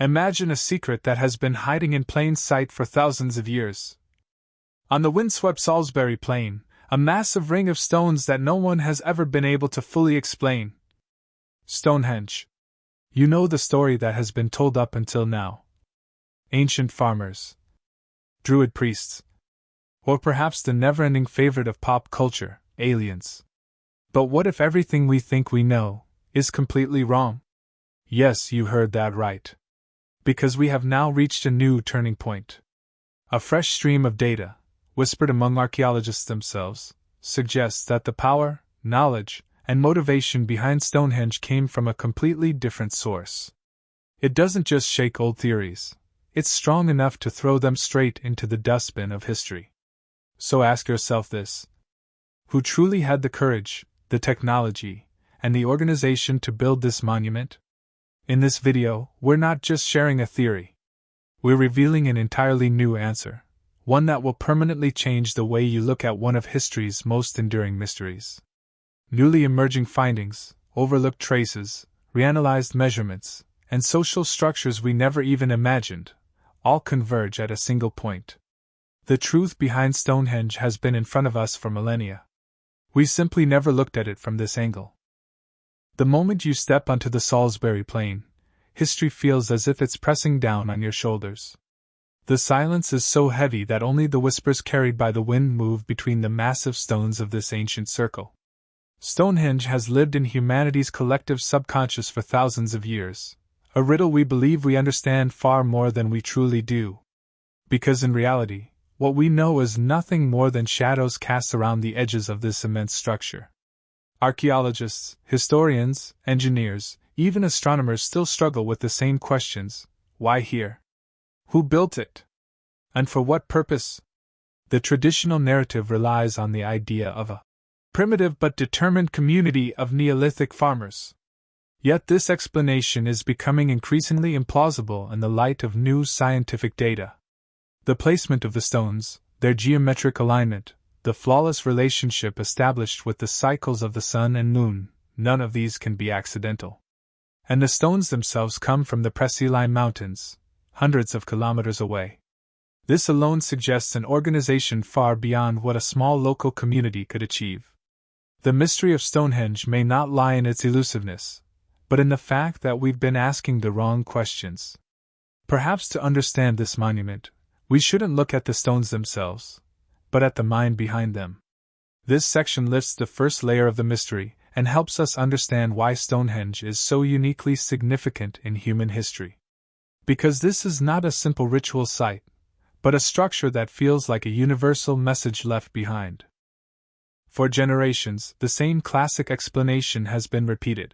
Imagine a secret that has been hiding in plain sight for thousands of years. On the windswept Salisbury Plain, a massive ring of stones that no one has ever been able to fully explain. Stonehenge. You know the story that has been told up until now. Ancient farmers, Druid priests, or perhaps the never-ending favorite of pop culture, aliens. But what if everything we think we know is completely wrong? Yes, you heard that right. Because we have now reached a new turning point. A fresh stream of data, whispered among archaeologists themselves, suggests that the power, knowledge, and motivation behind Stonehenge came from a completely different source. It doesn't just shake old theories, it's strong enough to throw them straight into the dustbin of history. So ask yourself this: who truly had the courage, the technology, and the organization to build this monument? In this video, we're not just sharing a theory. We're revealing an entirely new answer, one that will permanently change the way you look at one of history's most enduring mysteries. Newly emerging findings, overlooked traces, reanalyzed measurements, and social structures we never even imagined, all converge at a single point. The truth behind Stonehenge has been in front of us for millennia. We simply never looked at it from this angle. The moment you step onto the Salisbury Plain, history feels as if it's pressing down on your shoulders. The silence is so heavy that only the whispers carried by the wind move between the massive stones of this ancient circle. Stonehenge has lived in humanity's collective subconscious for thousands of years, a riddle we believe we understand far more than we truly do. Because in reality, what we know is nothing more than shadows cast around the edges of this immense structure. Archaeologists, historians, engineers, even astronomers still struggle with the same questions: why here? Who built it? And for what purpose? The traditional narrative relies on the idea of a primitive but determined community of Neolithic farmers. Yet this explanation is becoming increasingly implausible in the light of new scientific data. The placement of the stones, their geometric alignment, the flawless relationship established with the cycles of the sun and moon, none of these can be accidental. And the stones themselves come from the Presiline Mountains, hundreds of kilometers away. This alone suggests an organization far beyond what a small local community could achieve. The mystery of Stonehenge may not lie in its elusiveness, but in the fact that we've been asking the wrong questions. Perhaps to understand this monument, we shouldn't look at the stones themselves, but at the mind behind them. This section lifts the first layer of the mystery and helps us understand why Stonehenge is so uniquely significant in human history. Because this is not a simple ritual site, but a structure that feels like a universal message left behind. For generations, the same classic explanation has been repeated.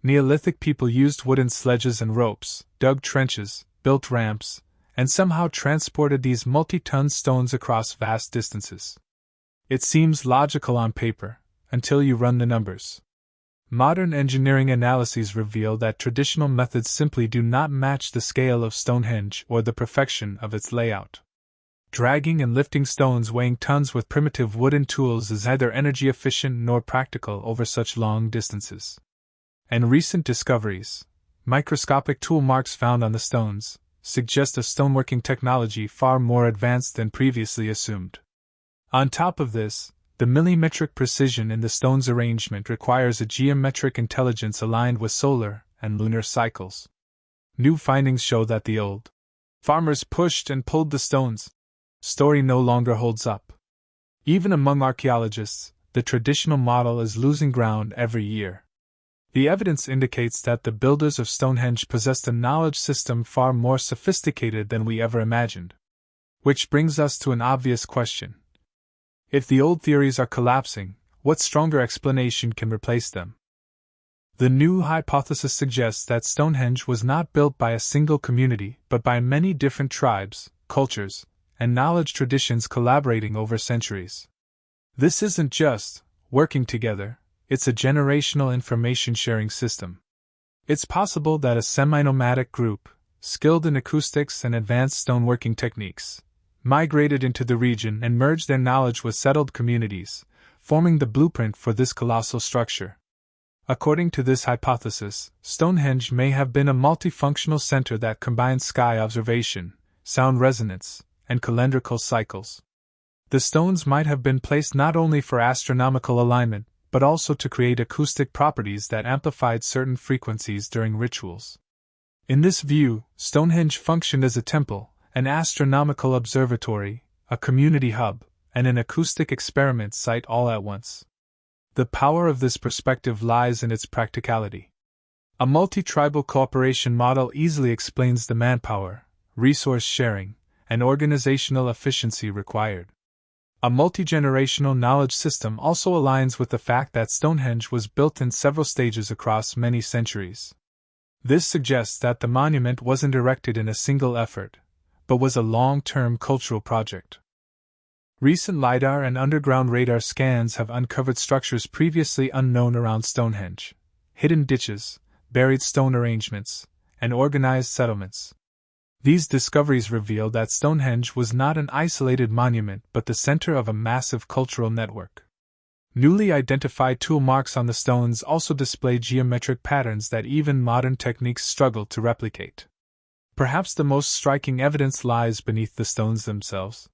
Neolithic people used wooden sledges and ropes, dug trenches, built ramps, and somehow transported these multi-ton stones across vast distances. It seems logical on paper, until you run the numbers. Modern engineering analyses reveal that traditional methods simply do not match the scale of Stonehenge or the perfection of its layout. Dragging and lifting stones weighing tons with primitive wooden tools is neither energy efficient nor practical over such long distances. And recent discoveries, microscopic tool marks found on the stones, suggest a stoneworking technology far more advanced than previously assumed. On top of this, the millimetric precision in the stone's arrangement requires a geometric intelligence aligned with solar and lunar cycles. New findings show that the old farmers pushed and pulled the stones story no longer holds up. Even among archaeologists, the traditional model is losing ground every year. The evidence indicates that the builders of Stonehenge possessed a knowledge system far more sophisticated than we ever imagined. Which brings us to an obvious question. If the old theories are collapsing, what stronger explanation can replace them? The new hypothesis suggests that Stonehenge was not built by a single community, but by many different tribes, cultures, and knowledge traditions collaborating over centuries. This isn't just working together. It's a generational information-sharing system. It's possible that a semi-nomadic group, skilled in acoustics and advanced stoneworking techniques, migrated into the region and merged their knowledge with settled communities, forming the blueprint for this colossal structure. According to this hypothesis, Stonehenge may have been a multifunctional center that combined sky observation, sound resonance, and calendrical cycles. The stones might have been placed not only for astronomical alignment, but also to create acoustic properties that amplified certain frequencies during rituals. In this view, Stonehenge functioned as a temple, an astronomical observatory, a community hub, and an acoustic experiment site all at once. The power of this perspective lies in its practicality. A multi-tribal cooperation model easily explains the manpower, resource sharing, and organizational efficiency required. A multi-generational knowledge system also aligns with the fact that Stonehenge was built in several stages across many centuries. This suggests that the monument wasn't erected in a single effort, but was a long-term cultural project. Recent LiDAR and underground radar scans have uncovered structures previously unknown around Stonehenge: hidden ditches, buried stone arrangements, and organized settlements. These discoveries reveal that Stonehenge was not an isolated monument but the center of a massive cultural network. Newly identified tool marks on the stones also display geometric patterns that even modern techniques struggle to replicate. Perhaps the most striking evidence lies beneath the stones themselves.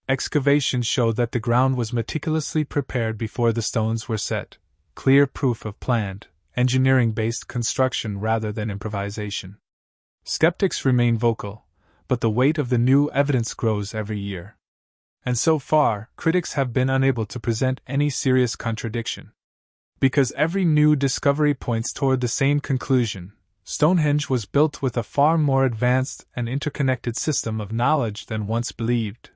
Excavations show that the ground was meticulously prepared before the stones were set, clear proof of planned, engineering-based construction rather than improvisation. Skeptics remain vocal, but the weight of the new evidence grows every year. And so far, critics have been unable to present any serious contradiction. Because every new discovery points toward the same conclusion: Stonehenge was built with a far more advanced and interconnected system of knowledge than once believed.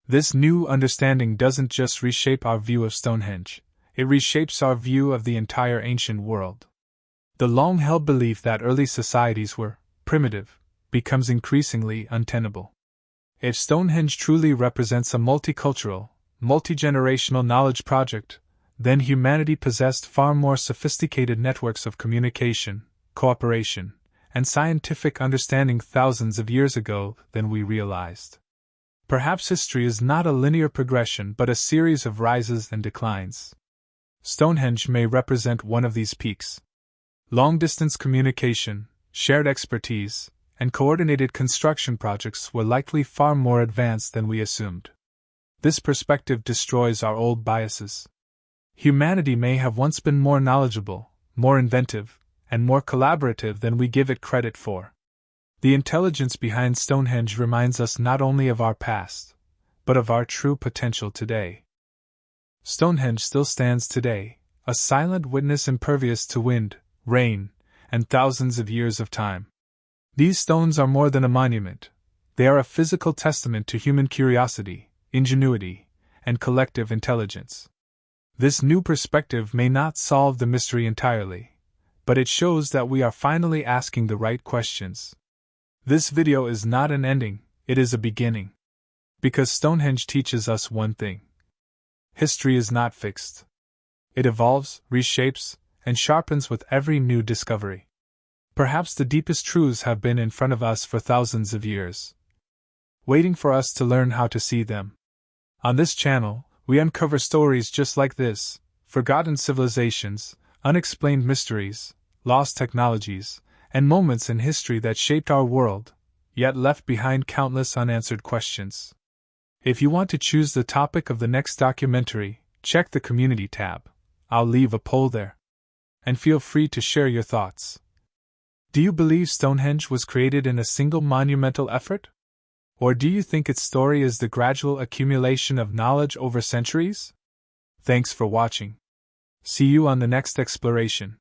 This new understanding doesn't just reshape our view of Stonehenge, it reshapes our view of the entire ancient world. The long-held belief that early societies were primitive becomes increasingly untenable. If Stonehenge truly represents a multicultural, multi-generational knowledge project, then humanity possessed far more sophisticated networks of communication, cooperation, and scientific understanding thousands of years ago than we realized. Perhaps history is not a linear progression but a series of rises and declines. Stonehenge may represent one of these peaks. Long-distance communication, shared expertise, and coordinated construction projects were likely far more advanced than we assumed. This perspective destroys our old biases. Humanity may have once been more knowledgeable, more inventive, and more collaborative than we give it credit for. The intelligence behind Stonehenge reminds us not only of our past, but of our true potential today. Stonehenge still stands today, a silent witness impervious to wind, rain, and thousands of years of time. These stones are more than a monument. They are a physical testament to human curiosity, ingenuity, and collective intelligence. This new perspective may not solve the mystery entirely, but it shows that we are finally asking the right questions. This video is not an ending, it is a beginning. Because Stonehenge teaches us one thing: history is not fixed. It evolves, reshapes, and sharpens with every new discovery. Perhaps the deepest truths have been in front of us for thousands of years, waiting for us to learn how to see them. On this channel, we uncover stories just like this: forgotten civilizations, unexplained mysteries, lost technologies, and moments in history that shaped our world, yet left behind countless unanswered questions. If you want to choose the topic of the next documentary, check the community tab. I'll leave a poll there. And feel free to share your thoughts. Do you believe Stonehenge was created in a single monumental effort? Or do you think its story is the gradual accumulation of knowledge over centuries? Thanks for watching. See you on the next exploration.